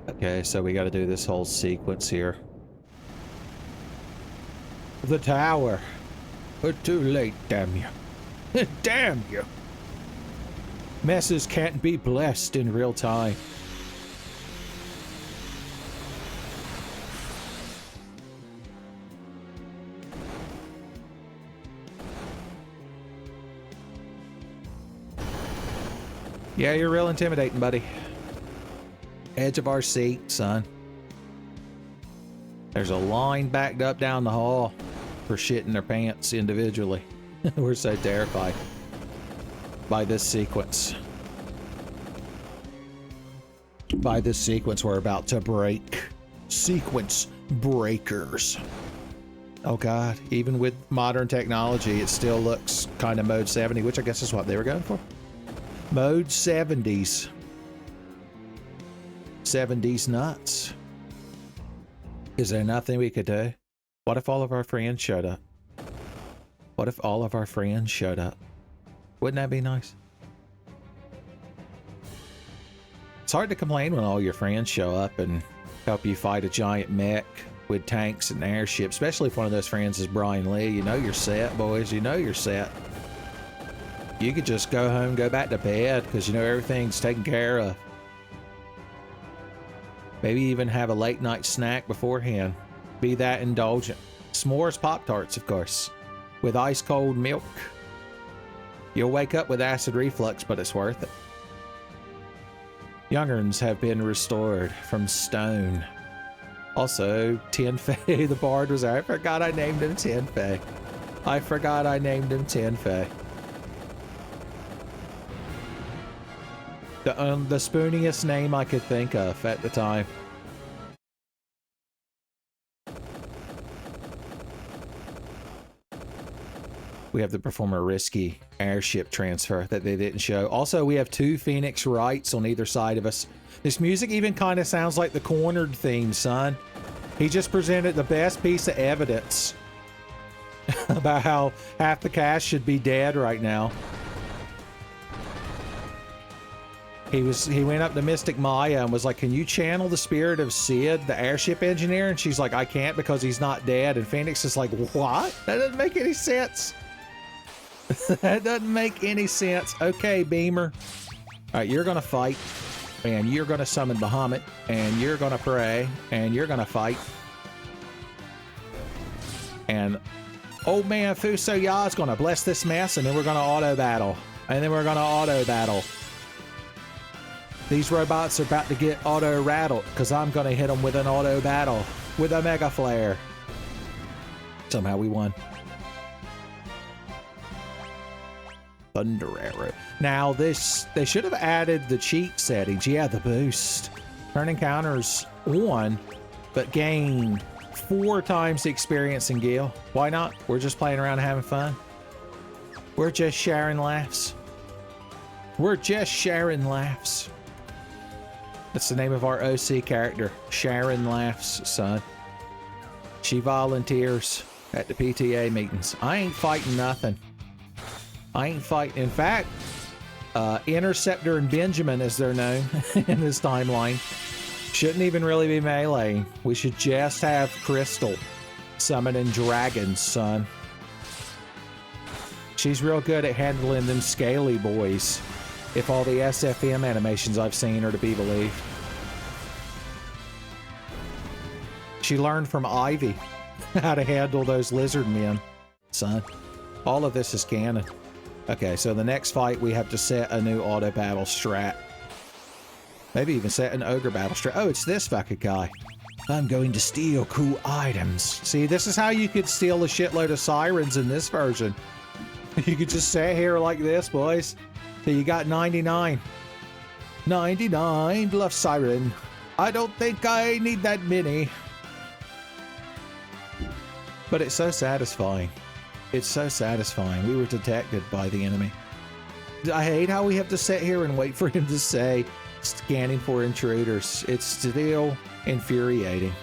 Okay, so we got to do this whole sequence here. The tower. But too late, damn you. Damn you. Messes can't be blessed in real time. Yeah, you're real intimidating, buddy. Edge of our seat, son. There's a line backed up down the hall for shitting their pants individually. We're so terrified by this sequence. By this sequence we're about to break. Sequence breakers. Oh god, even with modern technology, it still looks kind of mode 70, which I guess is what they were going for. Mode 70s. 70s nuts. Is there nothing we could do? What if all of our friends showed up? What if all of our friends showed up? Wouldn't that be nice? It's hard to complain when all your friends show up and help you fight a giant mech with tanks and airships, especially if one of those friends is Brian Lee. You know you're set, boys. You know you're set. You could just go home, go back to bed, because you know everything's taken care of. Maybe even have a late night snack beforehand. Be that indulgent. S'mores Pop-Tarts, of course, with ice cold milk. You'll wake up with acid reflux, but it's worth it. Youngerns have been restored from stone. Also, TMVA, the bard was there. I forgot I named him TMVA. I forgot I named him TMVA. The spooniest name I could think of at the time. We have to perform a risky airship transfer that they didn't show. Also, we have 2 Phoenix Wrights on either side of us. This music even kind of sounds like the Cornered theme, son. He just presented the best piece of evidence about how half the cast should be dead right now. He went up to Mystic Maya and was like, can you channel the spirit of Sid, the airship engineer? And she's like, I can't because he's not dead. And Phoenix is like, what? That doesn't make any sense. That doesn't make any sense. Okay, Beamer. All right, you're going to fight. And you're going to summon Bahamut. And you're going to pray. And you're going to fight. And old man Fuso Ya is going to bless this mess. And then we're going to auto battle. And then we're going to auto battle. These robots are about to get auto rattled because I'm going to hit them with an auto battle with a mega flare. Somehow we won. Thunder arrow. Now this, they should have added the cheat settings. Yeah, the boost. Turn encounters on, but gain 4 times the experience in Gale. Why not? We're just playing around and having fun. We're just sharing laughs. We're just sharing laughs. That's the name of our OC character. Sharon Laughs, son. She volunteers at the PTA meetings. I ain't fighting nothing. I ain't fighting. In fact, Interceptor and Benjamin, as they're known in this timeline, shouldn't even really be melee. We should just have Crystal summoning dragons, son. She's real good at handling them scaly boys. If all the SFM animations I've seen are to be believed. She learned from Ivy how to handle those lizard men, son. All of this is canon. Okay, so the next fight we have to set a new auto battle strat. Maybe even set an ogre battle strat. Oh, it's this fucking guy. I'm going to steal cool items. See, this is how you could steal a shitload of sirens in this version. You could just sit here like this, boys. So you got 99. 99 bluff siren. I don't think I need that many. But it's so satisfying. It's so satisfying. We were detected by the enemy. I hate how we have to sit here and wait for him to say scanning for intruders. It's still infuriating.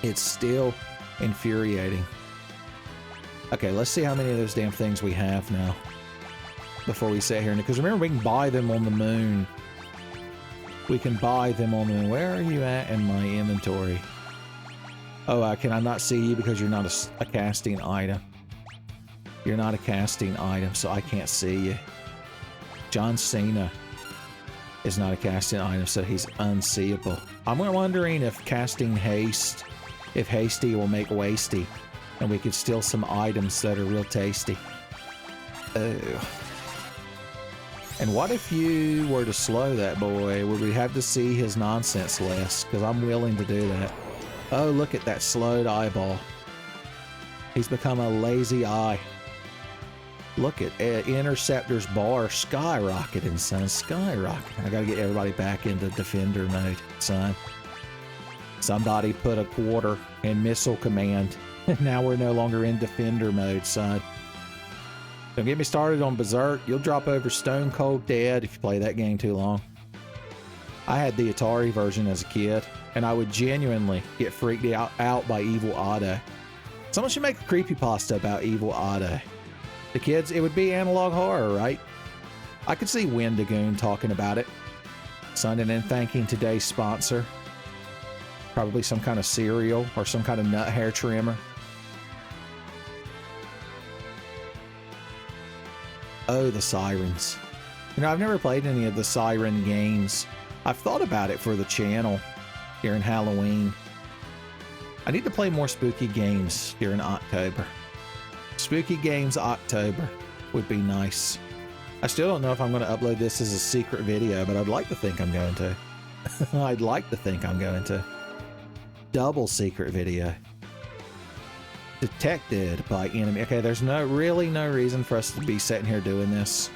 It's still infuriating. Okay, let's see how many of those damn things we have now before we sit here. Because remember, we can buy them on the moon. We can buy them on the... Where are you at in my inventory? Oh, can I not see you because you're not a casting item? You're not a casting item, so I can't see you. John Cena is not a casting item, so he's unseeable. I'm wondering if casting haste, if hasty will make wasty, and we could steal some items that are real tasty. Oh. And what if you were to slow that boy? Would we have to see his nonsense less? Because I'm willing to do that. Oh, look at that slowed eyeball. He's become a lazy eye. Look at Interceptor's bar skyrocketing, son. Skyrocketing. I gotta get everybody back into defender mode, son. Somebody put a quarter in missile command. Now we're no longer in defender mode, son. Don't get me started on Berserk. You'll drop over stone cold dead if you play that game too long. I had the Atari version as a kid, and I would genuinely get freaked out by Evil Otto. Someone should make a creepypasta about Evil Otto. The kids, it would be analog horror, right? I could see Wendigoon talking about it. Son, and then thanking today's sponsor. Probably some kind of cereal or some kind of nut hair trimmer. Oh, the sirens. You know, I've never played any of the siren games. I've thought about it for the channel during Halloween. I need to play more spooky games during October. Spooky Games October would be nice. I still don't know if I'm going to upload this as a secret video, but I'd like to think I'm going to. I'd like to think I'm going to. Double secret video. Detected by enemy. Okay, there's really no reason for us to be sitting here doing this.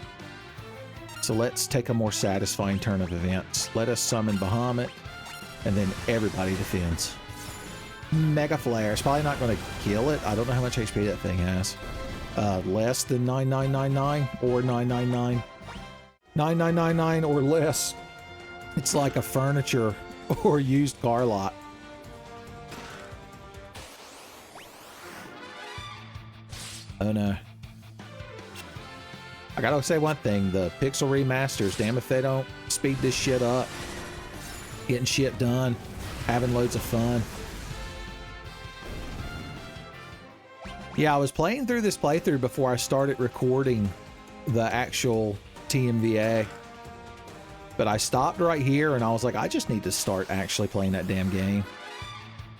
So let's take a more satisfying turn of events. Let us summon Bahamut, and then everybody defends. Mega Flare. It's probably not going to kill it. I don't know how much HP that thing has. Less than 9999 or 999. 9999 or less. It's like a furniture or used car lot. Oh no. I gotta say one thing, the Pixel remasters, damn if they don't speed this shit up. Getting shit done, having loads of fun. Yeah, I was playing through this playthrough before I started recording the actual TMVA. But I stopped right here and I was like, I just need to start actually playing that damn game.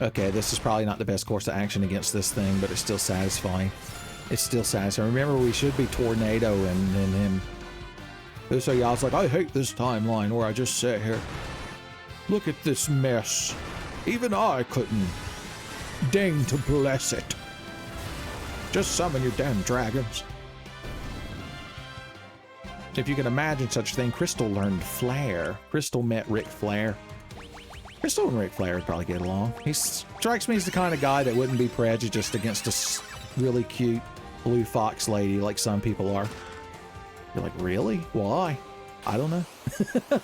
Okay, this is probably not the best course of action against this thing, but it's still satisfying. It's still satisfying. Remember, we should be Tornado and him. So yeah, I was like, I hate this timeline where I just sit here. Look at this mess. Even I couldn't deign to bless it. Just summon your damn dragons. If you can imagine such a thing, Crystal learned Flair. Crystal met Ric Flair. Crystal and Ric Flair would probably get along. He strikes me as the kind of guy that wouldn't be prejudiced against a really cute blue fox lady like some people are. You're like, really? Why? I don't know.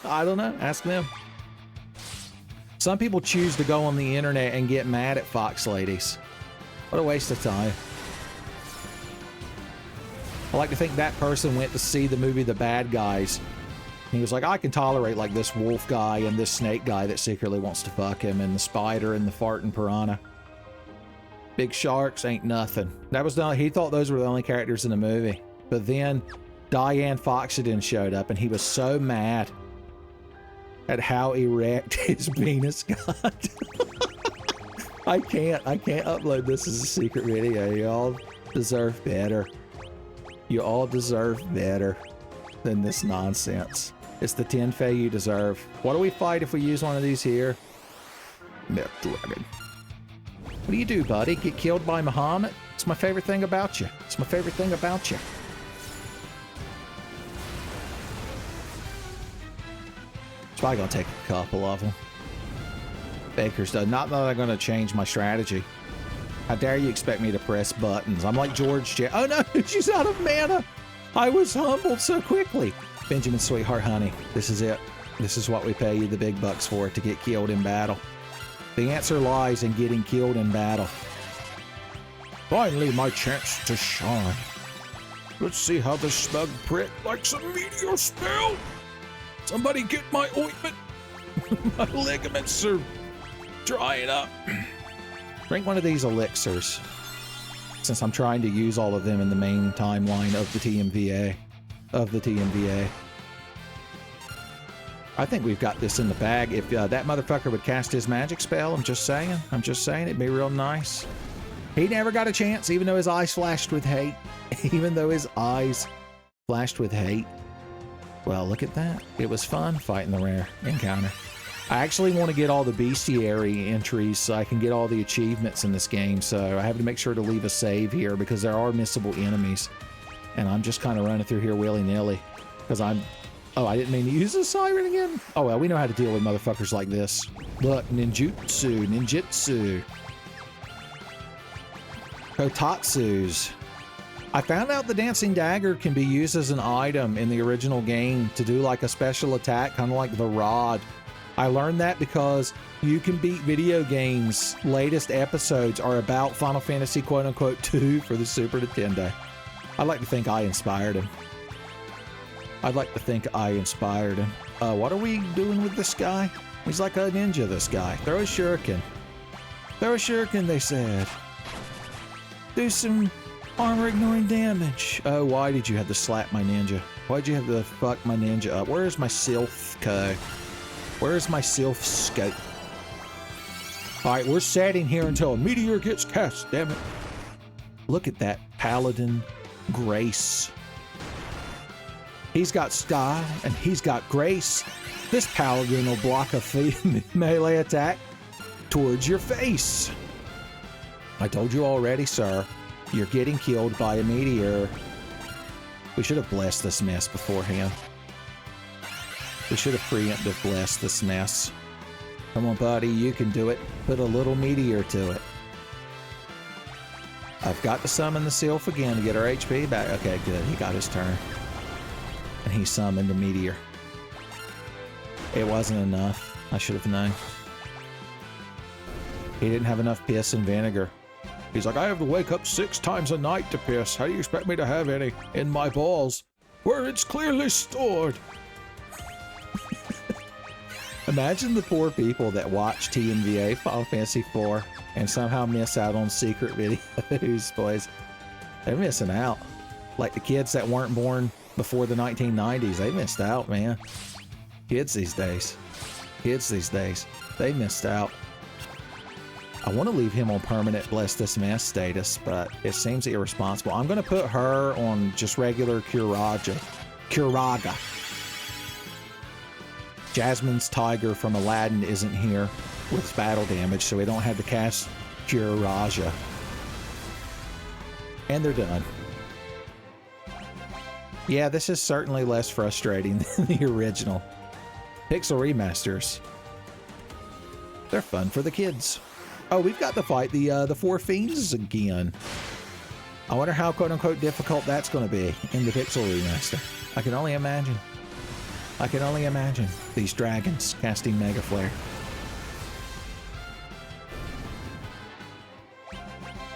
I don't know. Ask them. Some people choose to go on the internet and get mad at fox ladies. What a waste of time. I like to think that person went to see the movie The Bad Guys. And he was like, I can tolerate like this wolf guy and this snake guy that secretly wants to fuck him, and the spider and the farting piranha. Big sharks ain't nothing. That was he thought those were the only characters in the movie. But then Diane Foxenden showed up and he was so mad at how erect his penis got. I can't upload this as a secret video. Y'all deserve better. You all deserve better than this nonsense. It's the TMVA you deserve. What do we fight if we use one of these here? Milk Dragon. What do you do, buddy? Get killed by Muhammad? It's my favorite thing about you. It's my favorite thing about you. It's probably gonna take a couple of them. Baker's done. Not that I'm gonna change my strategy. How dare you expect me to press buttons? I'm like George J. Oh no, she's out of mana. I was humbled so quickly. Benjamin, sweetheart, honey, this is it. This is what we pay you the big bucks for, to get killed in battle. The answer lies in getting killed in battle. Finally, my chance to shine. Let's see how this smug prick likes a meteor spell. Somebody get my ointment. My ligaments are drying up. Drink one of these elixirs, since I'm trying to use all of them in the main timeline of the TMVA. I think we've got this in the bag. If that motherfucker would cast his magic spell, I'm just saying, it'd be real nice. He never got a chance, even though his eyes flashed with hate. Even though his eyes flashed with hate. Well, look at that. It was fun fighting the rare encounter. I actually want to get all the bestiary entries so I can get all the achievements in this game, so I have to make sure to leave a save here because there are missable enemies. And I'm just kind of running through here willy-nilly because I'm... Oh, I didn't mean to use the siren again? Oh, well, we know how to deal with motherfuckers like this. Look, ninjutsu. Kotatsus. I found out the dancing dagger can be used as an item in the original game to do like a special attack, kind of like the rod. I learned that because You Can Beat Video Games latest episodes are about Final Fantasy quote-unquote 2 for the Super Nintendo. I'd like to think I inspired him. What are we doing with this guy? He's like a ninja, this guy. Throw a shuriken. Throw a shuriken, they said. Do some armor ignoring damage. Oh, why did you have to slap my ninja? Why'd you have to fuck my ninja up? Where's my Sylph Co? Where's my Sylph scope? Alright, we're sitting here until a meteor gets cast, damn it. Look at that Paladin Grace. He's got style and he's got grace. This Paladin will block a melee attack towards your face. I told you already, sir. You're getting killed by a meteor. We should have blessed this mess beforehand. We should have preemptive blessed this mess. Come on, buddy, you can do it. Put a little meteor to it. I've got to summon the Sylph again to get our HP back. Okay, good. He got his turn. And he summoned a meteor. It wasn't enough. I should have known. He didn't have enough piss and vinegar. He's like, I have to wake up 6 times a night to piss. How do you expect me to have any in my balls where it's clearly stored? Imagine the poor people that watch TMVA Final Fantasy IV and somehow miss out on secret videos, boys. They're missing out. Like the kids that weren't born before the 1990s, they missed out, man. Kids these days, they missed out. I want to leave him on permanent bless this mess status, but it seems irresponsible. I'm going to put her on just regular Curaga. Jasmine's tiger from Aladdin isn't here with battle damage, so we don't have to cast Curaga. And they're done. Yeah, this is certainly less frustrating than the original. Pixel remasters. They're fun for the kids. Oh, we've got to fight the 4 fiends again. I wonder how quote-unquote difficult that's going to be in the Pixel remaster. I can only imagine. These dragons casting Mega Flare.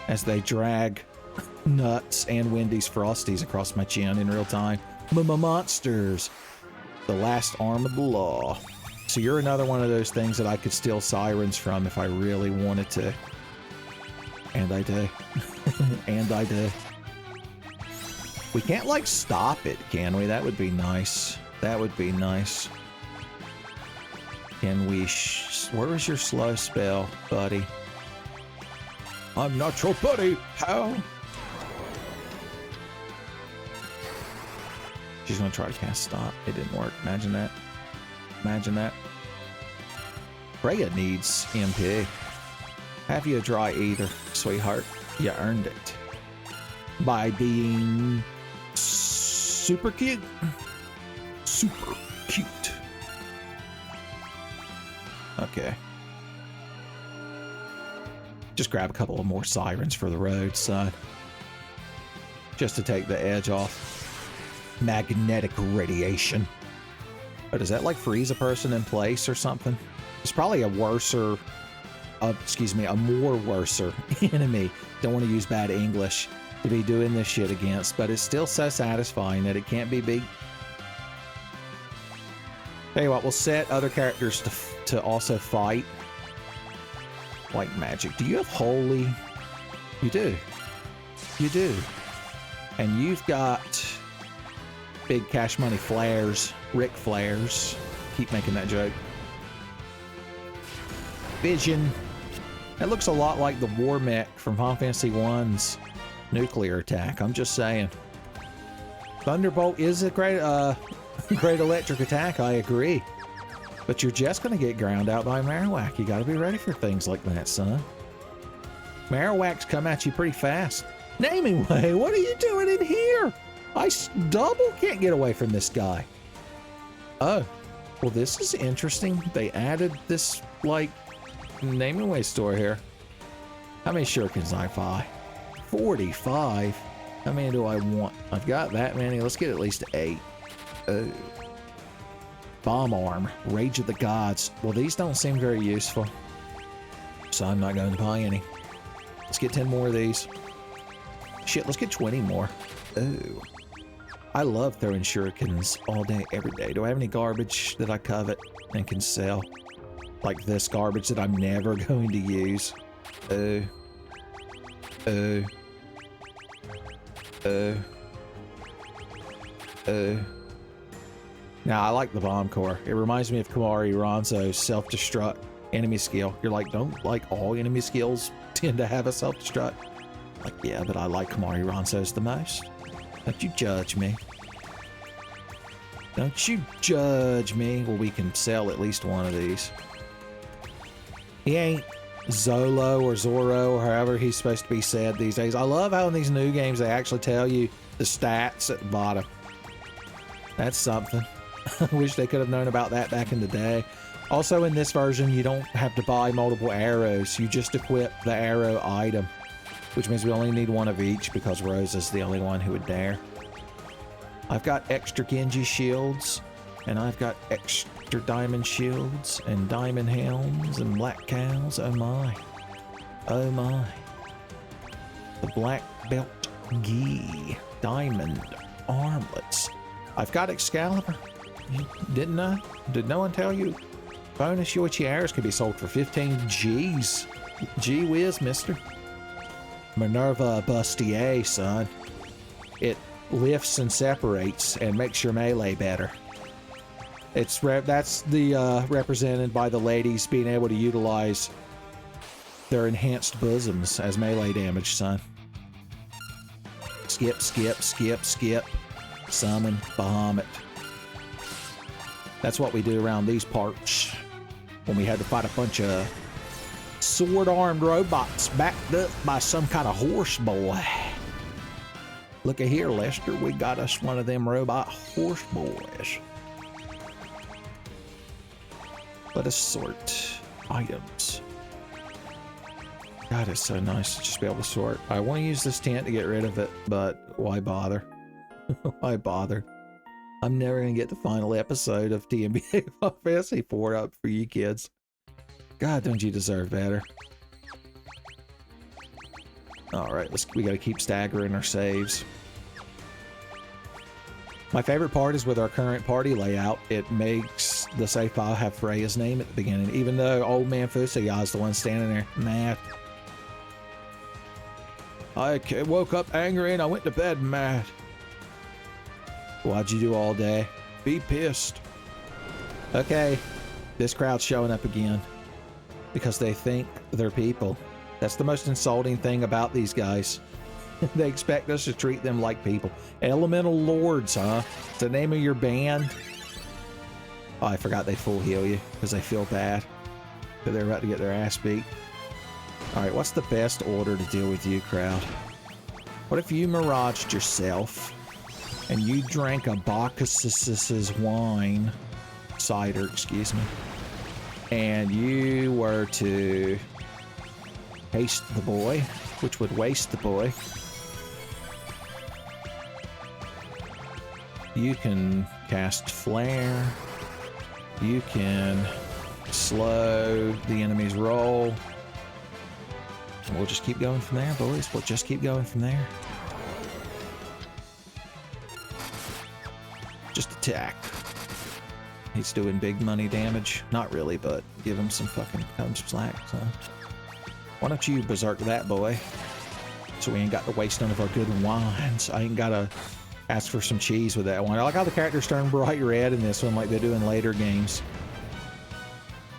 As they drag Nuts and Wendy's Frosties across my chin in real time. Monsters. The last arm of the law. So you're another one of those things that I could steal sirens from if I really wanted to. And I do. And I do. We can't, like, stop it, can we? That would be nice. That would be nice. Can we... Where is your slow spell, buddy? I'm not your buddy. How? She's gonna try to cast stop. It didn't work. Imagine that. Imagine that. Freya needs MP. Have you a dry either, sweetheart? You earned it. By being super cute. Super cute. Okay. Just grab a couple of more sirens for the road, son. Just to take the edge off. Magnetic radiation. Oh, does that like freeze a person in place or something? It's probably a worser, a more worser enemy. Don't want to use bad English to be doing this shit against, but it's still so satisfying that it can't be beat. Tell you what, we'll set other characters to also fight. Like magic. Do you have holy? You do. You do. And you've got big cash money flares. Ric Flares. Keep making that joke. Vision. That looks a lot like the War Mech from Final Fantasy I's nuclear attack. I'm just saying. Thunderbolt is a great great electric attack, I agree. But you're just going to get ground out by Marowak. You got to be ready for things like that, son. Marowaks come at you pretty fast. Naming Way, what are you doing in here? I double can't get away from this guy. Oh, well, this is interesting. They added this, like, Naming Way store here. How many shurikens I buy? 45. How many do I want? I've got that many. Let's get at least 8. Oh. Bomb Arm. Rage of the Gods. Well, these don't seem very useful, so I'm not going to buy any. Let's get 10 more of these. Shit, let's get 20 more. Oh. I love throwing shurikens all day, every day. Do I have any garbage that I covet and can sell? Like this garbage that I'm never going to use. Oh. Oh. Oh. Oh. Now, I like the Bomb Core. It reminds me of Kamari Ronzo's self-destruct enemy skill. You're like, don't like all enemy skills tend to have a self-destruct? Like, yeah, but I like Kamari Ronzo's the most. Don't you judge me. Don't you judge me. Well, we can sell at least one of these. He ain't Zolo or Zoro or however he's supposed to be said these days. I love how in these new games they actually tell you the stats at the bottom. That's something. I wish they could have known about that back in the day. Also, in this version, you don't have to buy multiple arrows. You just equip the arrow item, which means we only need one of each because Rose is the only one who would dare. I've got extra Genji shields, and I've got extra diamond shields, and diamond helms, and black cows. Oh my. Oh my. The black belt gi. Diamond armlets. I've got Excalibur. Didn't I? Did no one tell you? Bonus Yoichi arrows can be sold for 15 G's. Gee whiz, mister. Minerva Bustier, son. It lifts and separates and makes your melee better. That's represented by the ladies being able to utilize their enhanced bosoms as melee damage, son. Skip, skip, skip, skip. Summon Bahamut. That's what we do around these parts when we had to fight a bunch of sword-armed robots backed up by some kind of horse boy. Look at here, Lester. We got us one of them robot horse boys. Let us sort items. God, it's so nice to just be able to sort. I want to use this tent to get rid of it, but why bother? Why bother? I'm never going to get the final episode of TMVA Final Fantasy 4 up for you kids. God, don't you deserve better? Alright, we got to keep staggering our saves. My favorite part is with our current party layout, it makes the save file have Freya's name at the beginning, even though old man Fusaga is the one standing there mad. I woke up angry and I went to bed mad. What'd you do all day? Be pissed. Okay, this crowd's showing up again because they think they're people. That's the most insulting thing about these guys. They expect us to treat them like people. Elemental Lords, huh? It's the name of your band. Oh, I forgot they full heal you because they feel bad. Because they're about to get their ass beat. Alright, what's the best order to deal with you, crowd? What if you miraged yourself and you drank a Bacchus's wine, cider, excuse me, and you were to haste the boy, which would waste the boy. You can cast Flare. You can slow the enemy's roll. And we'll just keep going from there, boys. We'll just keep going from there. Just attack. He's doing big money damage. Not really, but give him some fucking slack, so. Why don't you berserk that boy? So we ain't got to waste none of our good wines. I ain't gotta ask for some cheese with that one. I like how the characters turn bright red in this one like they do in later games.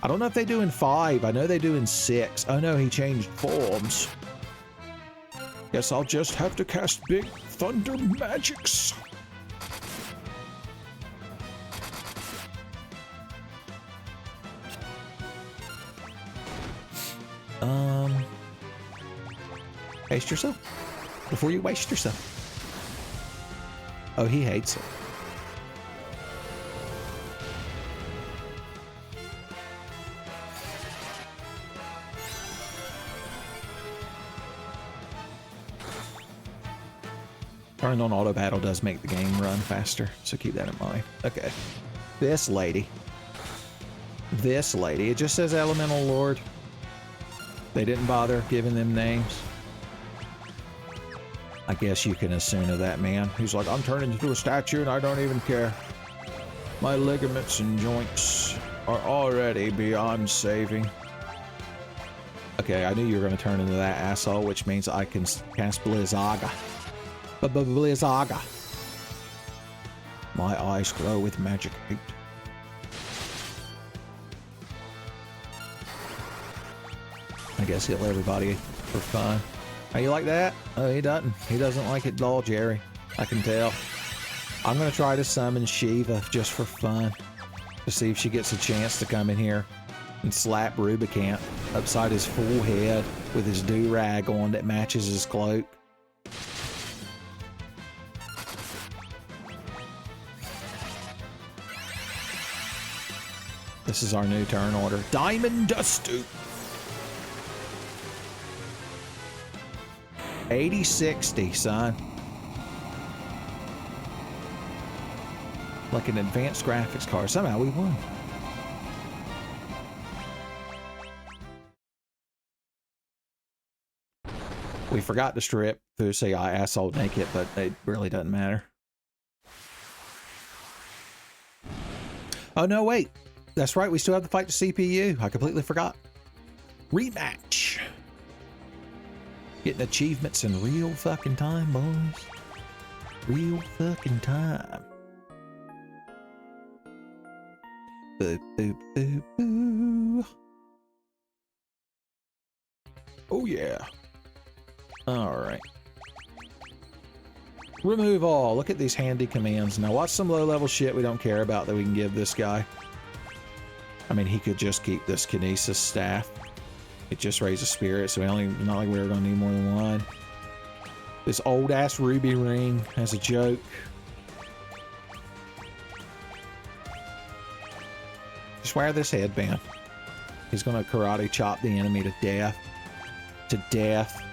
I don't know if they do in 5. I know they do in 6. Oh no, he changed forms. Guess I'll just have to cast big thunder magics. Haste yourself before you waste yourself. Oh, he hates it. Turning on auto battle does make the game run faster, so keep that in mind. Okay. This lady. It just says Elemental Lord. They didn't bother giving them names. I guess you can assume of that man. He's like, I'm turning into a statue and I don't even care. My ligaments and joints are already beyond saving. Okay, I knew you were going to turn into that asshole, which means I can cast Blizzaga. Blizzaga. My eyes glow with magic hate. I guess heal everybody for fun. How you like that? Oh, he doesn't. He doesn't like it at all, Jerry. I can tell. I'm going to try to summon Shiva just for fun. To see if she gets a chance to come in here and slap Rubicant upside his full head with his do-rag on that matches his cloak. This is our new turn order. Diamond Dustu. 8060, son. Like an advanced graphics card. Somehow we won. We forgot to strip Fusei asshole naked, but it really doesn't matter. Oh no, wait. That's right, we still have to fight the CPU. I completely forgot. Rematch. Getting achievements in real fucking time, boys. Real fucking time. Boo, boo, boo, boo. Oh, yeah. Alright. Remove all. Look at these handy commands. Now, watch some low-level shit we don't care about that we can give this guy. I mean, he could just keep this Kinesis staff. It just raises spirit, so not like we were going to need more than one. This old-ass ruby ring as a joke. Just wear this headband. He's going to karate chop the enemy to death. To death.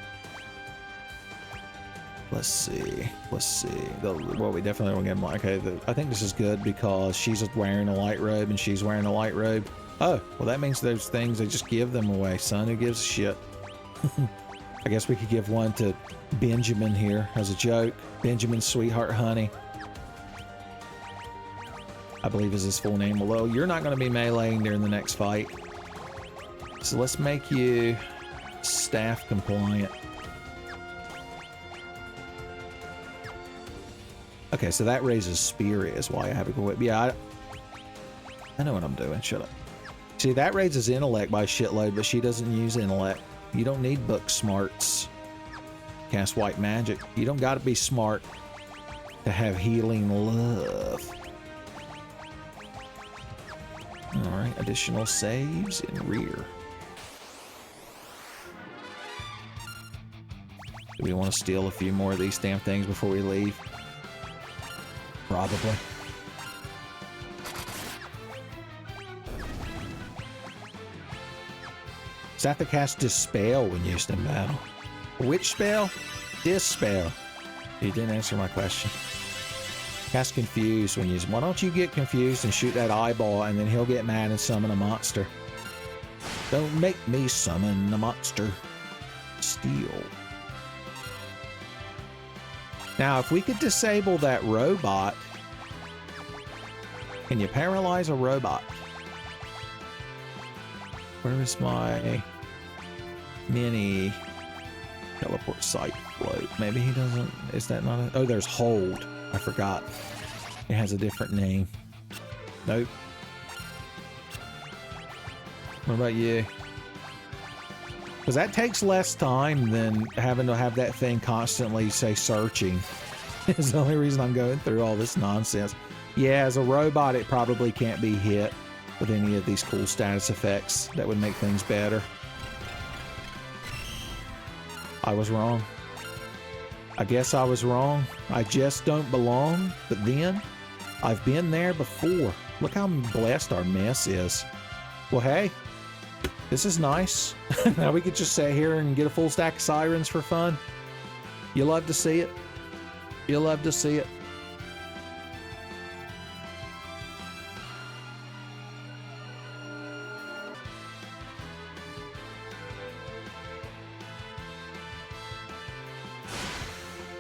Let's see. Well, we definitely don't get him. Okay, I think this is good because she's wearing a light robe and she's wearing a light robe. Oh, well that means those things, they just give them away, son. Who gives a shit? I guess we could give one to Benjamin here as a joke. Benjamin Sweetheart Honey, I believe is his full name. Although you're not going to be meleeing during the next fight. So let's make you staff compliant. Okay, so that raises spirit is why I have it go. Yeah, I know what I'm doing. Shut up. See, that raises intellect by a shitload, but she doesn't use intellect. You don't need book smarts. Cast white magic. You don't got to be smart to have healing love. Alright, additional saves in rear. Do we want to steal a few more of these damn things before we leave? Probably. Is that the cast Dispel when used in battle? Which spell? Dispel. You didn't answer my question. Cast Confuse when used. Why don't you get confused and shoot that eyeball and then he'll get mad and summon a monster? Don't make me summon a monster. Steal. Now, if we could disable that robot Can you paralyze a robot? Where is my mini teleport site float? Maybe he doesn't. Is that not a... Oh, there's hold. I forgot. It has a different name. Nope. What about you? Because that takes less time than having to have that thing constantly say searching. It's the only reason I'm going through all this nonsense. Yeah, as a robot, it probably can't be hit with any of these cool status effects that would make things better. I was wrong. I guess I was wrong. I just don't belong. But then, I've been there before. Look how blessed our mess is. Well, hey, this is nice. Now we could just sit here and get a full stack of sirens for fun. You love to see it. You love to see it.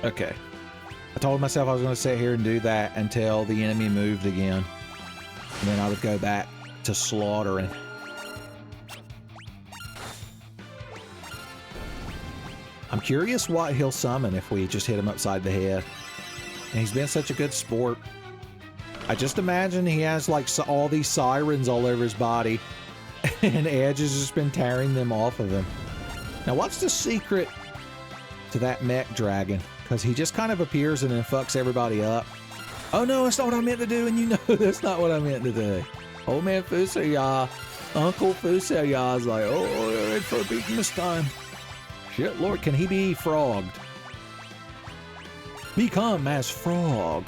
Okay. I told myself I was going to sit here and do that until the enemy moved again. And then I would go back to slaughtering. I'm curious what he'll summon if we just hit him upside the head. And he's been such a good sport. I just imagine he has like all these sirens all over his body. And Edge has just been tearing them off of him. Now what's the secret to that mech dragon? Because he just kind of appears and then fucks everybody up. Oh no, that's not what I meant to do, and you know that's not what I meant to do. Old man Fusaya, Uncle Fusaya is like, oh, you're ready for a beating this time. Shit, Lord, can he be frogged? Become as frog.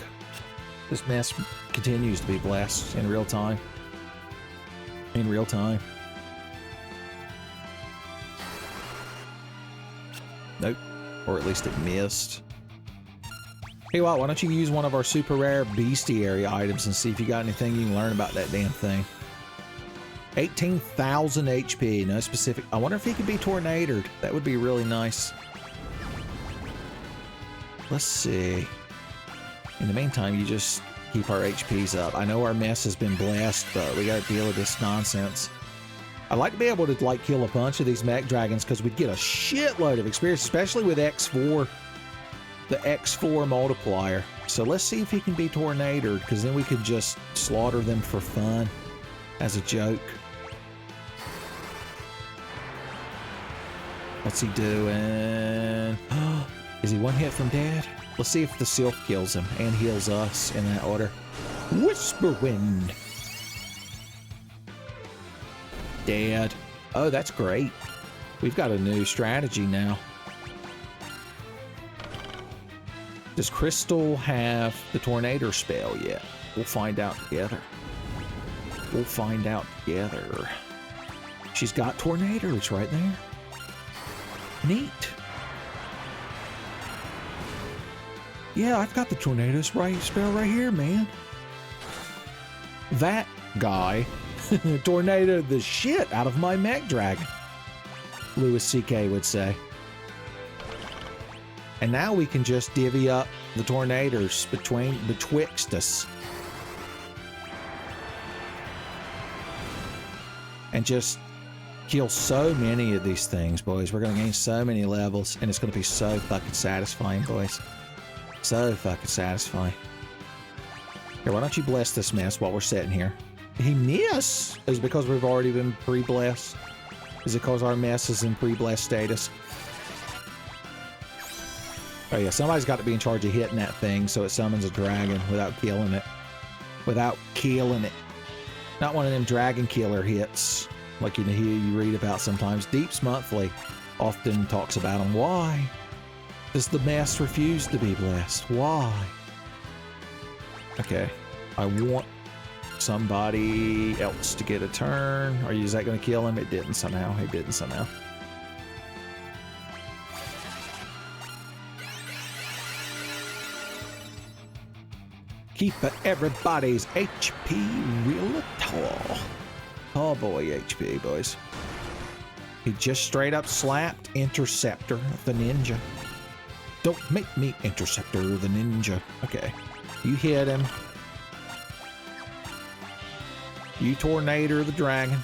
This mess continues to be blessed in real time. In real time. Nope. Or at least it missed. Hey, why don't you use one of our super rare bestiary items and see if you got anything you can learn about that damn thing. 18,000 HP, no specific. I wonder if he could be tornadoed. That would be really nice. Let's see. In the meantime, you just keep our HPs up. I know our mess has been blessed, but we gotta deal with this nonsense. I'd like to be able to like kill a bunch of these mech dragons because we'd get a shitload of experience, especially with X4, the X4 multiplier. So let's see if he can be tornadoed, because then we could just slaughter them for fun as a joke. What's he doing? Is he one hit from dead? Let's see if the Sylph kills him and heals us in that order. Whisper Wind. Dead. Oh, that's great. We've got a new strategy now. Does Crystal have the tornado spell yet? We'll find out together. We'll find out together. She's got tornadoes right there. Neat. Yeah, I've got the tornado spell right here, man. That guy tornadoed the shit out of my mech dragon, Louis C.K. would say. And now we can just divvy up the tornadoes betwixt us. And just kill so many of these things, boys. We're going to gain so many levels, and it's going to be so fucking satisfying, boys. So fucking satisfying. Here, why don't you bless this mess while we're sitting here? He missed? Is it because we've already been pre-blessed? Is it because our mess is in pre-blessed status? Oh yeah, somebody's got to be in charge of hitting that thing so it summons a dragon without killing it. Without killing it. Not one of them dragon killer hits like you read about sometimes. Deeps Monthly often talks about them. Why does the mess refuse to be blessed? Why? Okay, I want somebody else to get a turn. Is that going to kill him? It didn't somehow. It didn't somehow. Keep everybody's HP real tall. Oh boy, HP, boys. He just straight up slapped Interceptor the Ninja. Don't make me Interceptor the Ninja. Okay. You hit him. You tornado the dragon.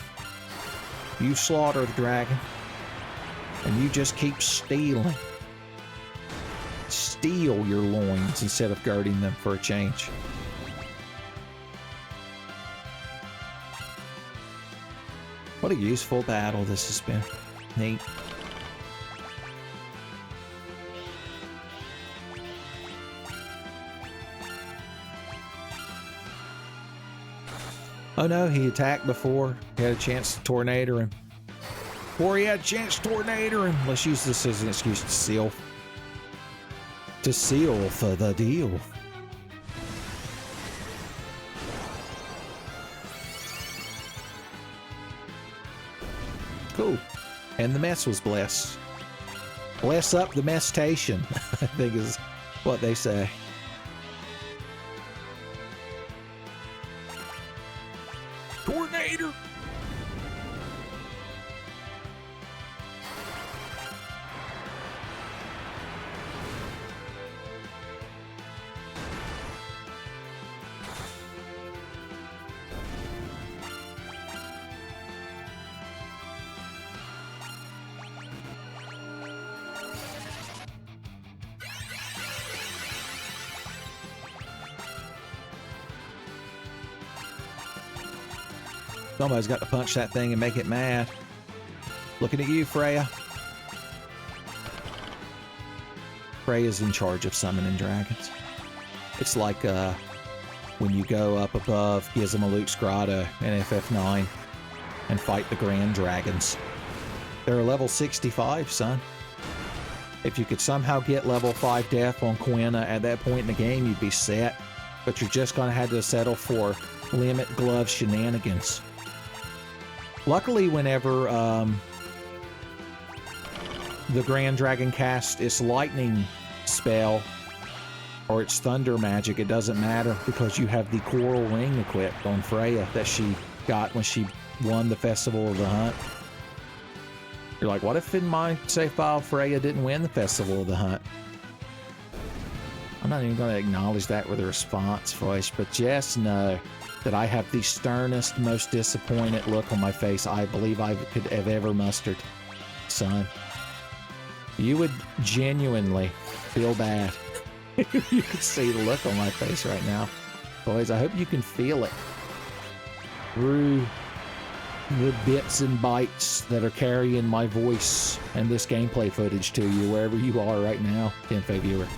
You slaughter the dragon. And you just keep stealing. Steal your loins instead of guarding them for a change. What a useful battle this has been. Neat. Oh no, he attacked before. He had a chance to tornado him. Before he had a chance to tornado him. Let's use this as an excuse to seal. To seal for the deal. Cool. And the mess was blessed. Bless up the mess station, I think is what they say. Tornado! Somebody's got to punch that thing and make it mad. Looking at you, Freya. Freya's in charge of summoning dragons. It's like when you go up above Gizmo Luke's Grotto in FF9 and fight the Grand Dragons. They're level 65, son. If you could somehow get level 5 death on Quina at that point in the game, you'd be set. But you're just going to have to settle for limit glove shenanigans. Luckily, whenever the Grand Dragon casts its lightning spell or its thunder magic, it doesn't matter because you have the coral ring equipped on Freya that she got when she won the Festival of the Hunt. You're like, what if in my save file Freya didn't win the Festival of the Hunt? I'm not even going to acknowledge that with a response voice, but just know that I have the sternest, most disappointed look on my face I believe I could have ever mustered, son. You would genuinely feel bad if you could see the look on my face right now. Boys, I hope you can feel it through the bits and bytes that are carrying my voice and this gameplay footage to you wherever you are right now, TMVA viewer.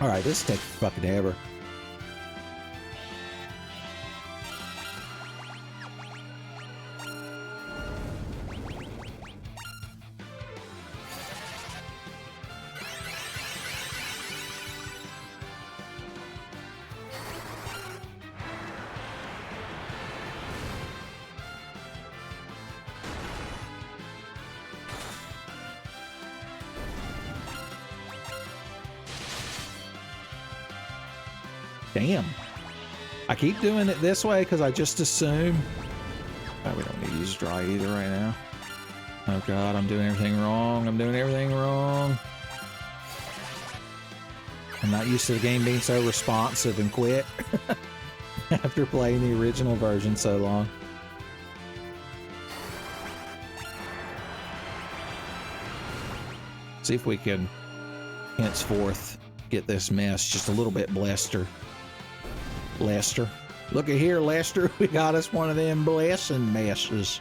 Alright, this takes fucking ever. Damn. I keep doing it this way because I just assume... Oh, we don't need to use dry either right now. Oh god, I'm doing everything wrong. I'm doing everything wrong. I'm not used to the game being so responsive and quick. After playing the original version so long. See if we can henceforth get this mess just a little bit blessed. Lester. Look at here, Lester. We got us one of them blessing messes.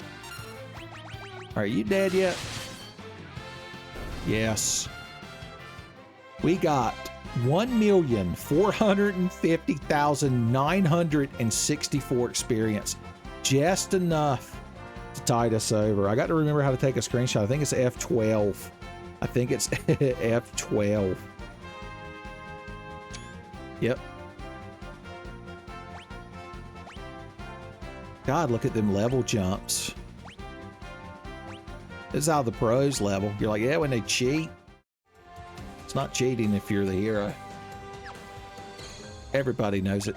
Are you dead yet? Yes. We got 1,450,964 experience. Just enough to tide us over. I got to remember how to take a screenshot. I think it's F12. I think it's F12. Yep. God, look at them level jumps. This is how the pros level. You're like, yeah, when they cheat. It's not cheating if you're the hero. Everybody knows it.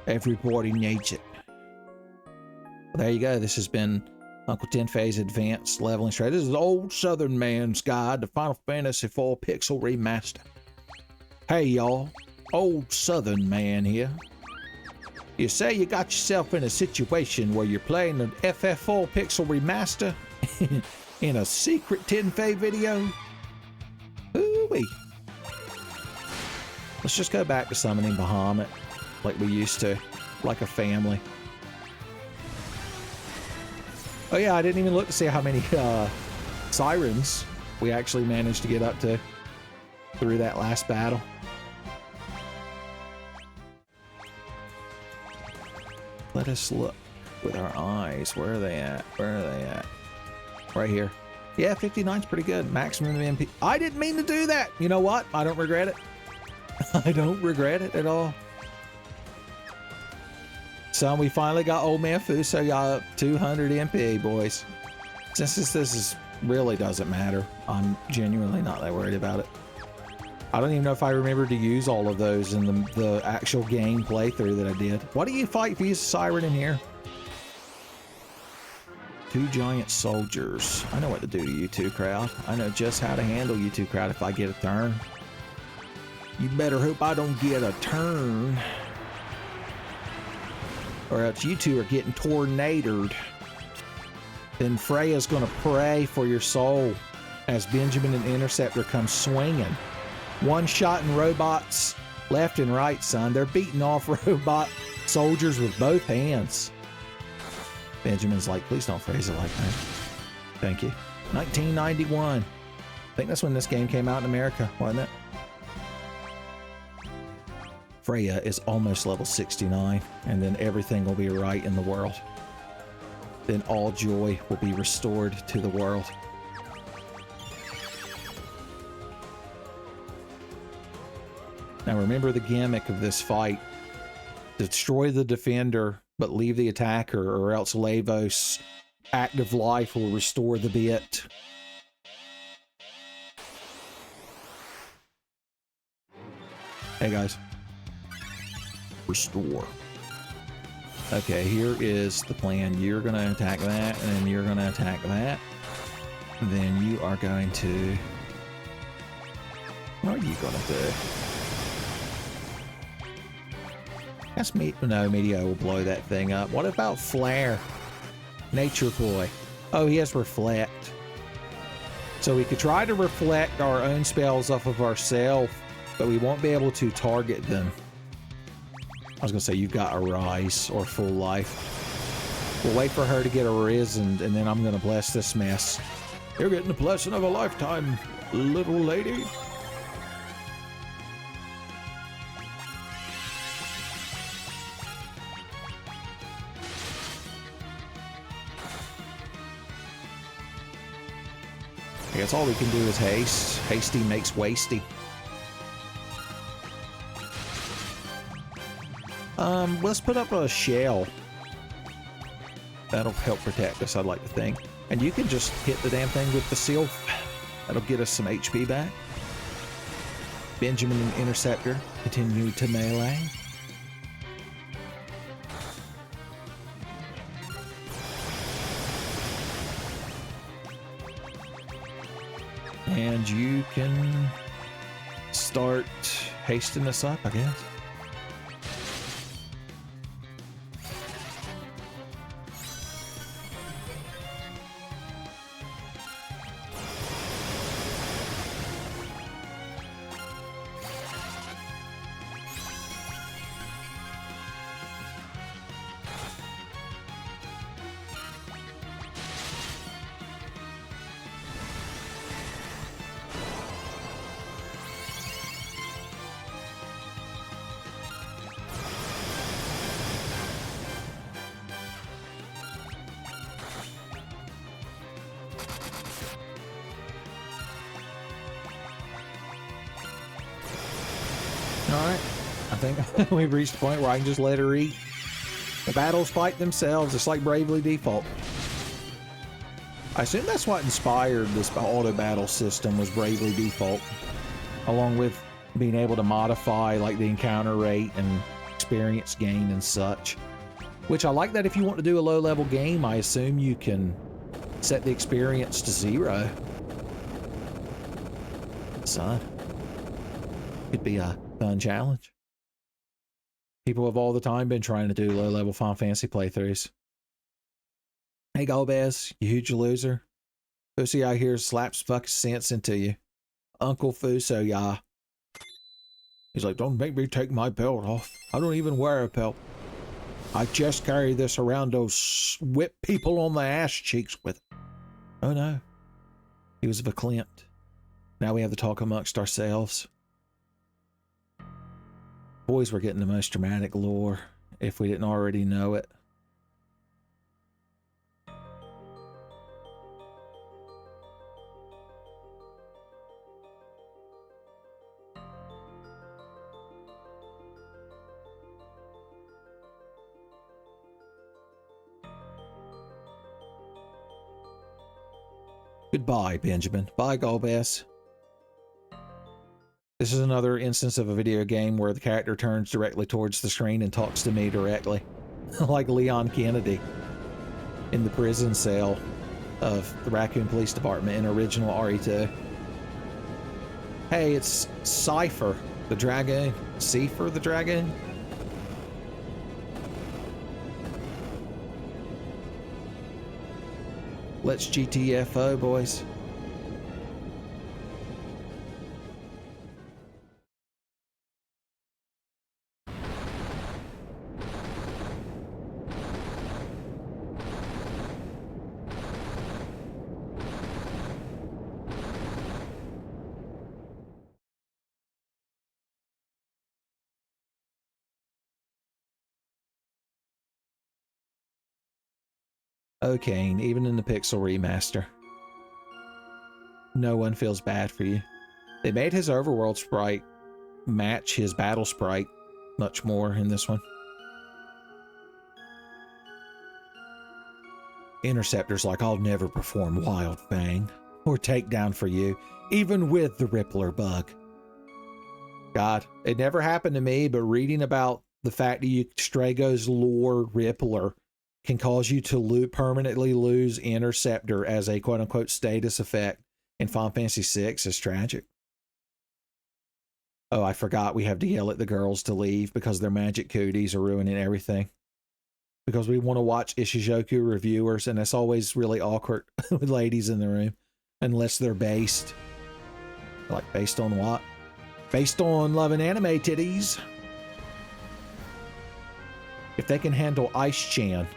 Everybody needs it. Well, there you go. This has been Uncle TMVA's Advanced Leveling Strategy. This is the Old Southern Man's Guide to Final Fantasy IV Pixel Remaster. Hey, y'all. Old Southern Man here. You say you got yourself in a situation where you're playing an FF4 Pixel Remaster in a secret TMVA video? Ooh-wee. Let's just go back to summoning Bahamut like we used to, like a family. Oh yeah, I didn't even look to see how many sirens we actually managed to get up to through that last battle. Let us look with our eyes. Where are they at? Where are they at? Right here. Yeah, 59's pretty good. Maximum MP. I didn't mean to do that. You know what? I don't regret it. I don't regret it at all. So we finally got old man Fuso got up 200 MP, boys. Since this is really doesn't matter, I'm genuinely not that worried about it. I don't even know if I remember to use all of those in the actual game playthrough that I did. What do you fight if you use a siren in here? 2 giant soldiers. I know what to do to you two, crowd. I know just how to handle you two, crowd, if I get a turn. You better hope I don't get a turn, or else you two are getting tornadoed. Then Freya's gonna pray for your soul as Benjamin and Interceptor come swinging. One-shotting robots left and right, son. They're beating off robot soldiers with both hands. Benjamin's like, please don't phrase it like that. Thank you. 1991. I think that's when this game came out in America, wasn't it? Freya is almost level 69, and then everything will be right in the world. Then all joy will be restored to the world. Now remember the gimmick of this fight. Destroy the defender, but leave the attacker, or else Lavos' active life will restore the bit. Hey guys. Restore. Okay, here is the plan. You're going to attack that, and then you're going to attack that. Then you are going to... What are you going to do? That's me. No, Meteor will blow that thing up. What about Flare? Nature Boy. Oh, he has Reflect. So we could try to reflect our own spells off of ourselves, but we won't be able to target them. I was going to say, you've got a Rise or Full Life. We'll wait for her to get arisen, and then I'm going to bless this mess. You're getting the blessing of a lifetime, little lady. I guess all we can do is haste. Hasty makes wasty. Let's put up a shell. That'll help protect us, I'd like to think. And you can just hit the damn thing with the Sylph. That'll get us some HP back. Benjamin and Interceptor continue to melee. And you can start hasting this up, I guess. Alright, I think we've reached the point where I can just let her eat. The battles fight themselves, it's like Bravely Default. I assume that's what inspired this auto battle system, was Bravely Default. Along with being able to modify like the encounter rate and experience gain and such. Which I like that if you want to do a low level game, I assume you can set the experience to 0. So, could be a fun challenge. People have all the time been trying to do low-level Final Fantasy playthroughs. Hey, Golbez, you huge loser. Pussy out here slaps fucking sense into you. Uncle Fuso, yeah. He's like, don't make me take my belt off. I don't even wear a belt. I just carry this around to whip people on the ass cheeks with it. Oh no. He was verklempt. Now we have to talk amongst ourselves. Boys, we're getting the most dramatic lore, if we didn't already know it. Goodbye, Benjamin. Bye, Golbez. This is another instance of a video game where the character turns directly towards the screen and talks to me directly. Like Leon Kennedy in the prison cell of the Raccoon Police Department in original RE2. Hey, it's Cypher the Dragoon. Cypher the Dragoon? Let's GTFO, boys. Okay, even in the Pixel Remaster, no one feels bad for you. They made his overworld sprite match his battle sprite much more in this one. Interceptor's like, I'll never perform Wild Fang or Takedown for you, even with the Rippler bug. God, it never happened to me, but reading about the fact that Strago's lore Rippler can cause you to permanently lose Interceptor as a quote-unquote status effect in Final Fantasy VI is tragic. Oh, I forgot we have to yell at the girls to leave because their magic cooties are ruining everything. Because we want to watch Ishizoku reviewers, and it's always really awkward with ladies in the room. Unless they're based. Like, based on what? Based on loving anime titties. If they can handle Ice-chan.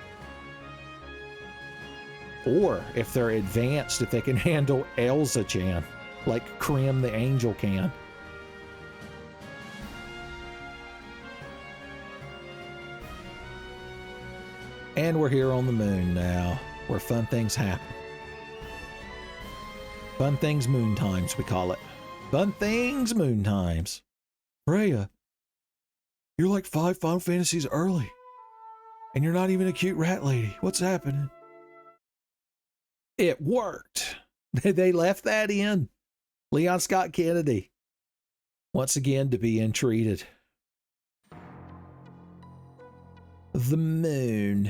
Or, if they're advanced, if they can handle Elsa-chan. Like Krim the Angel can. And we're here on the moon now, where fun things happen. Fun things moon times, we call it. Fun things moon times. Freya, you're like 5 Final Fantasies early. And you're not even a cute rat lady. What's happening? It worked. They left that in. Leon Scott Kennedy. Once again to be entreated. The moon.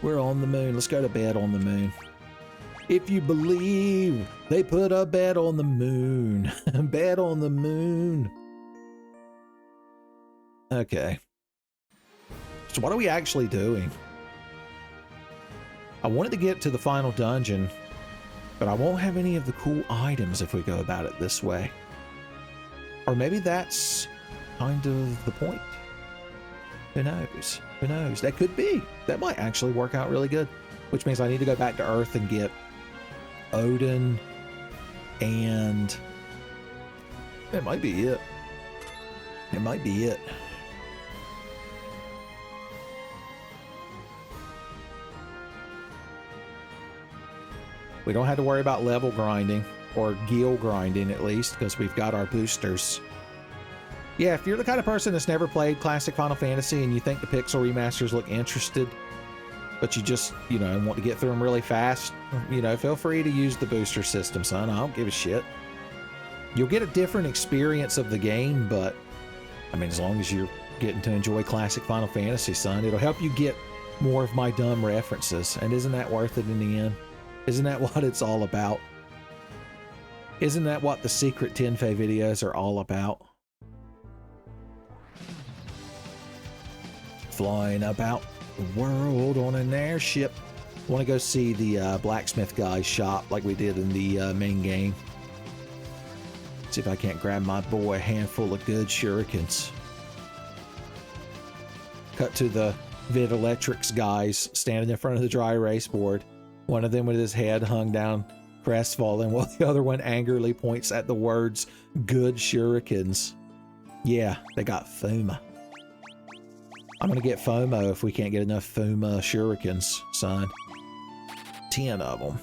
We're on the moon. Let's go to bed on the moon. If you believe they put a bed on the moon. Bed on the moon. Okay. So what are we actually doing? I wanted to get to the final dungeon, but I won't have any of the cool items if we go about it this way. Or maybe that's kind of the point. Who knows? Who knows? That could be. That might actually work out really good. Which means I need to go back to Earth and get Odin, and it might be it. It might be it. We don't have to worry about level grinding, or gil grinding at least, because we've got our boosters. Yeah, if you're the kind of person that's never played classic Final Fantasy and you think the Pixel remasters look interested, but you just, want to get through them really fast, feel free to use the booster system, son. I don't give a shit. You'll get a different experience of the game, but, as long as you're getting to enjoy classic Final Fantasy, son, it'll help you get more of my dumb references. And isn't that worth it in the end? Isn't that what it's all about? Isn't that what the secret TMVA videos are all about? flying about the world on an airship. Want to go see the blacksmith guy's shop like we did in the main game. See if I can't grab my boy a handful of good shurikens. Cut to the Vid Electrics guys standing in front of the dry erase board. One of them with his head hung down, crestfallen, while the other one angrily points at the words, good shurikens. Yeah, they got Fuma. I'm gonna get FOMO if we can't get enough Fuma shurikens, son. 10 of them.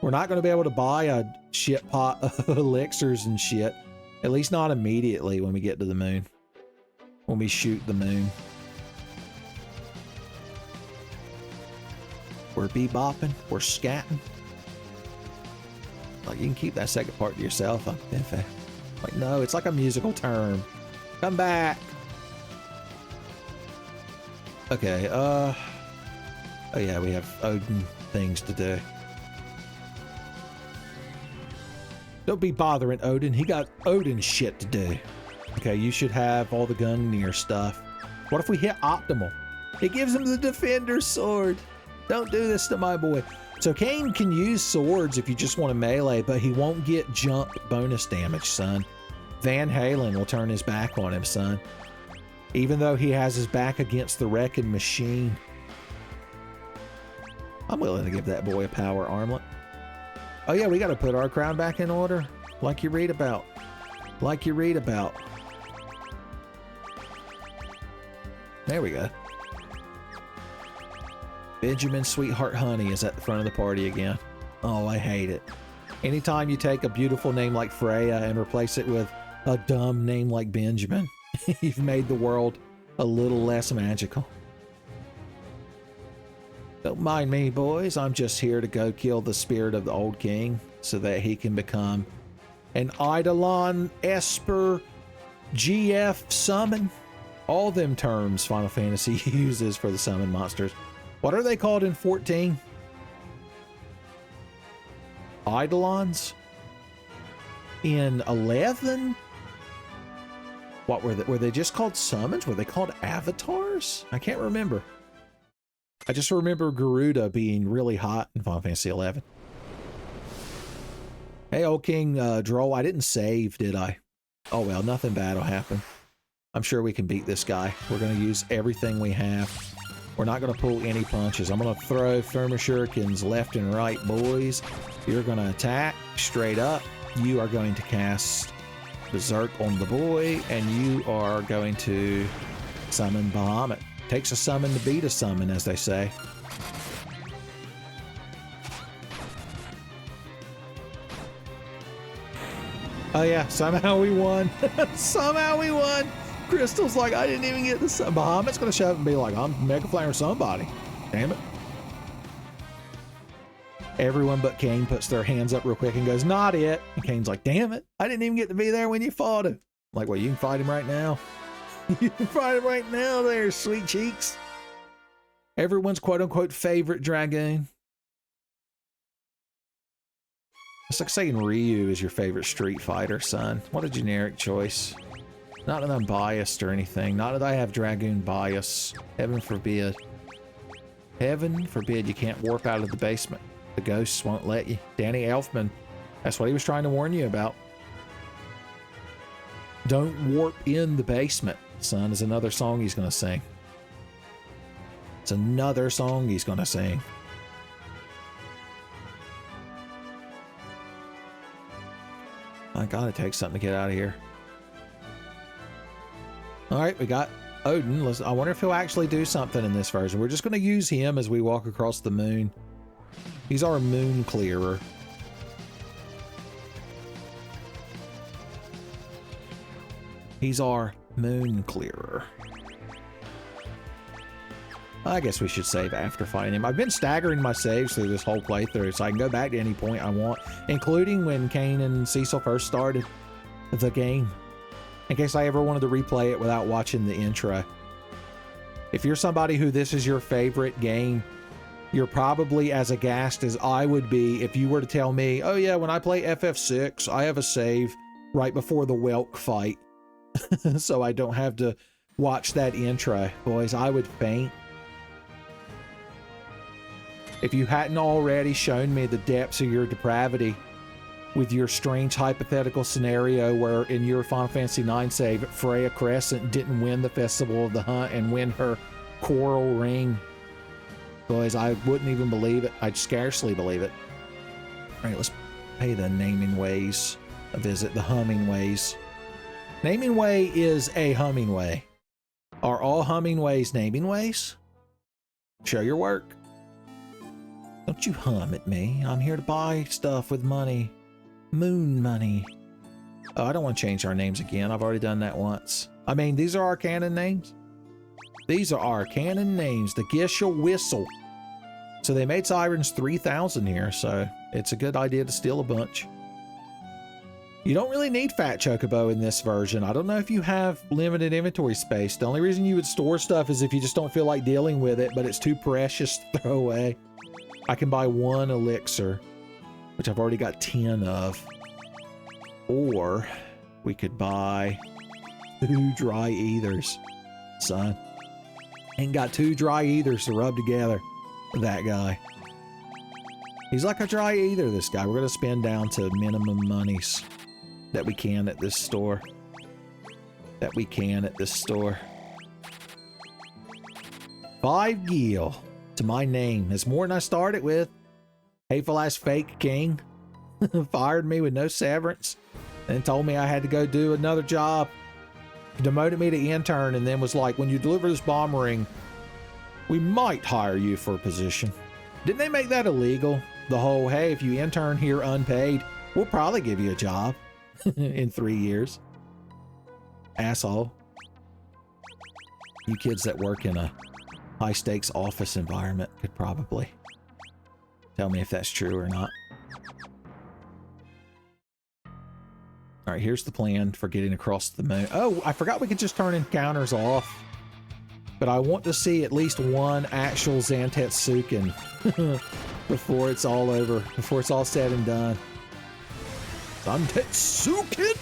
We're not gonna be able to buy a shit pot of elixirs and shit. At least not immediately when we get to the moon. When we shoot the moon. We're bebopping, we're scatting. Like, you can keep that second part to yourself. Like, no, it's like a musical term. Come back. Okay, oh yeah, we have Odin things to do. Don't be bothering Odin. He got Odin shit to do. Okay, you should have all the Gungnir stuff. What if we hit Optimal? It gives him the Defender sword. Don't do this to my boy. So Kane can use swords if you just want to melee, but he won't get jump bonus damage, son. Van Halen will turn his back on him, son. Even though he has his back against the wrecking machine. I'm willing to give that boy a power armlet. Oh yeah, we got to put our crown back in order. Like you read about. Like you read about. There we go. Benjamin Sweetheart Honey is at the front of the party again. Oh, I hate it. Anytime you take a beautiful name like Freya and replace it with a dumb name like Benjamin, you've made the world a little less magical. Don't mind me, boys. I'm just here to go kill the spirit of the old king so that he can become an Eidolon Esper GF summon. All them terms Final Fantasy uses for the summon monsters. What are they called in 14? Eidolons? In 11? What were they? Were they just called summons? Were they called avatars? I can't remember. I just remember Garuda being really hot in Final Fantasy 11. Hey, old King Droll, I didn't save, did I? Oh well, nothing bad will happen. I'm sure we can beat this guy. We're going to use everything we have. We're not going to pull any punches. I'm going to throw Thermo Shurikens left and right, boys. You're going to attack straight up. You are going to cast Berserk on the boy, and you are going to summon Bahamut. Takes a summon to beat a summon, as they say. Oh yeah, somehow we won. Somehow we won. Crystal's like, I didn't even get the summon. Bahamut's going to show up and be like, I'm Mega Flame or somebody. Damn it. Everyone but Kane puts their hands up real quick and goes, not it. And Kane's like, damn it. I didn't even get to be there when you fought him. Like, well, you can fight him right now. You can fight him right now there, sweet cheeks. Everyone's quote-unquote favorite dragoon. It's like saying Ryu is your favorite Street Fighter, son. What a generic choice. Not that I'm biased or anything. Not that I have dragoon bias. Heaven forbid. Heaven forbid you can't warp out of the basement. The ghosts won't let you. Danny Elfman, that's what he was trying to warn you about. Don't warp in the basement, son, is another song he's going to sing. It's another song he's going to sing. I gotta take something to get out of here. Alright, we got Odin. I wonder if he'll actually do something in this version. We're just going to use him as we walk across the moon. He's our moon clearer. He's our moon clearer. I guess we should save after fighting him. I've been staggering my saves through this whole playthrough, so I can go back to any point I want, including when Kane and Cecil first started the game, in case I ever wanted to replay it without watching the intro. If you're somebody who this is your favorite game, you're probably as aghast as I would be if you were to tell me, oh yeah, when I play FF6, I have a save right before the Welk fight, so I don't have to watch that intro. Boys, I would faint. If you hadn't already shown me the depths of your depravity with your strange hypothetical scenario where in your Final Fantasy IX save, Freya Crescent didn't win the Festival of the Hunt and win her coral ring. Boys, I wouldn't even believe it. I'd scarcely believe it. All right, let's pay the Naming Ways a visit, the Humming Ways. Naming Way is a humming way. Are all humming ways naming ways? Show your work. Don't you hum at me. I'm here to buy stuff with money. Moon money. Oh, I don't want to change our names again. I've already done that once. I mean, these are our canon names. These are our canon names. The Gishel Whistle. So they made Sirens 3,000 here, so it's a good idea to steal a bunch. You don't really need Fat Chocobo in this version. I don't know if you have limited inventory space. The only reason you would store stuff is if you just don't feel like dealing with it, but it's too precious to throw away. I can buy 1 elixir, which I've already got 10 of. Or we could buy 2 dry ethers, son. Ain't got 2 dry ethers to rub together with that guy. He's like a dry ether, this guy. We're going to spend down to minimum monies that we can at this store. That we can at this store. 5 gil to my name. It's more than I started with. Hateful ass fake king fired me with no severance and told me I had to go do another job. Demoted me to intern and then was like, when you deliver this bomb ring, we might hire you for a position. Didn't they make that illegal? The whole, hey, if you intern here unpaid, we'll probably give you a job in 3 years. Asshole. You kids that work in a high stakes office environment could probably tell me if that's true or not. All right, here's the plan for getting across the moon. Oh, I forgot we could just turn encounters off. But I want to see at least 1 actual Zantetsuken before it's all over, before it's all said and done. Zantetsuken!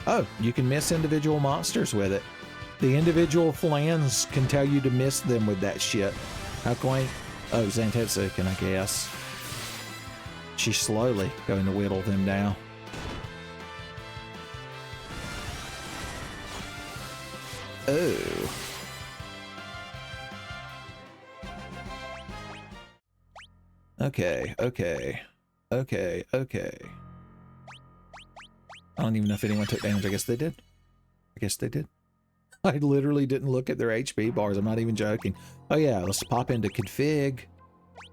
Oh, you can miss individual monsters with it. The individual flans can tell you to miss them with that shit. How quaint. Oh, Zantetsuken, I guess. She's slowly going to whittle them down. Oh. Okay. I don't even know if anyone took damage. I guess they did. I literally didn't look at their HP bars. I'm not even joking. Oh yeah, let's pop into config.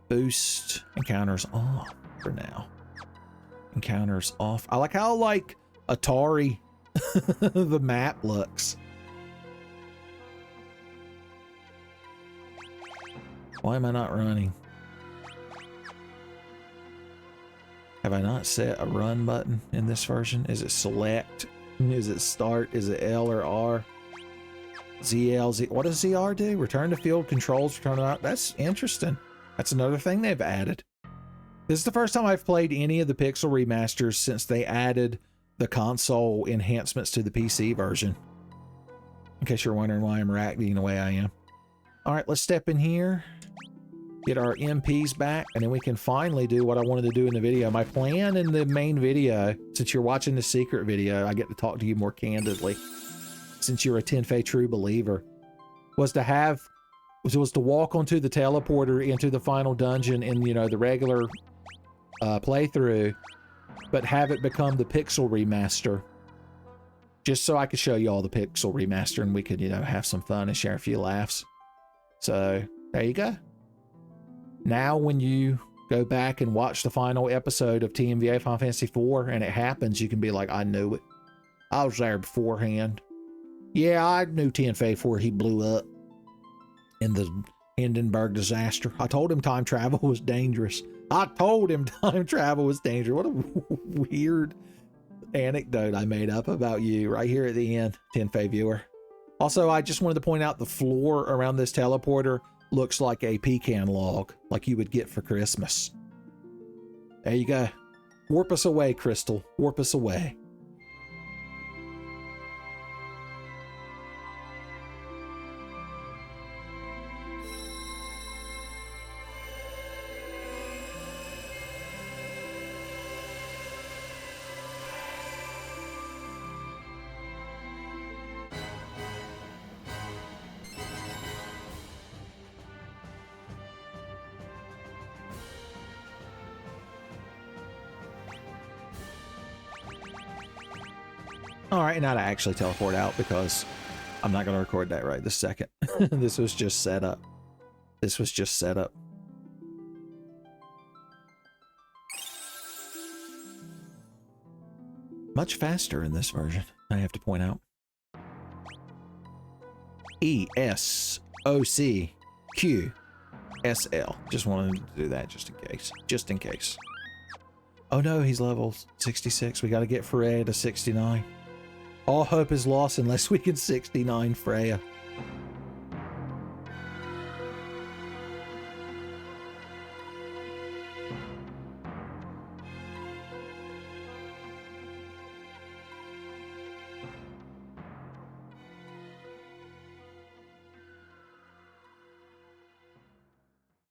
Boost. Encounters off for now. Encounters off. I like how like Atari the map looks. Why am I not running? Have I not set a run button in this version? Is it select? Is it start? Is it L or R? ZL, what does ZR do? Return to field controls, return out. That's interesting. That's another thing they've added. This is the first time I've played any of the Pixel remasters since they added the console enhancements to the PC version. In case you're wondering why I'm reacting the way I am. All right, let's step in here. Get our MPs back, and then we can finally do what I wanted to do in the video. My plan in the main video, since you're watching the secret video, I get to talk to you more candidly, since you're a TMVA true believer, was to walk onto the teleporter into the final dungeon in, you know, the regular playthrough, but have it become the Pixel remaster, just so I could show you all the Pixel remaster and we could, you know, have some fun and share a few laughs. So there you go. Now when you go back and watch the final episode of TMVA Final Fantasy IV and it happens, you can be like, I knew it. I was there beforehand. Yeah, I knew TMVA before he blew up in the Hindenburg disaster. I told him time travel was dangerous. What a weird anecdote I made up about you right here at the end, TMVA viewer. Also, I just wanted to point out the floor around this teleporter looks like a pecan log, like you would get for Christmas. There you go. Warp us away, Crystal. Warp us away. All right, not to actually teleport out because I'm not going to record that right this second. This was just set up. This was just set up. Much faster in this version, I have to point out. ESOCQSL. Just wanted to do that just in case. Just in case. Oh no, he's level 66. We got to get Freya to 69. All hope is lost unless we can 69 Freya.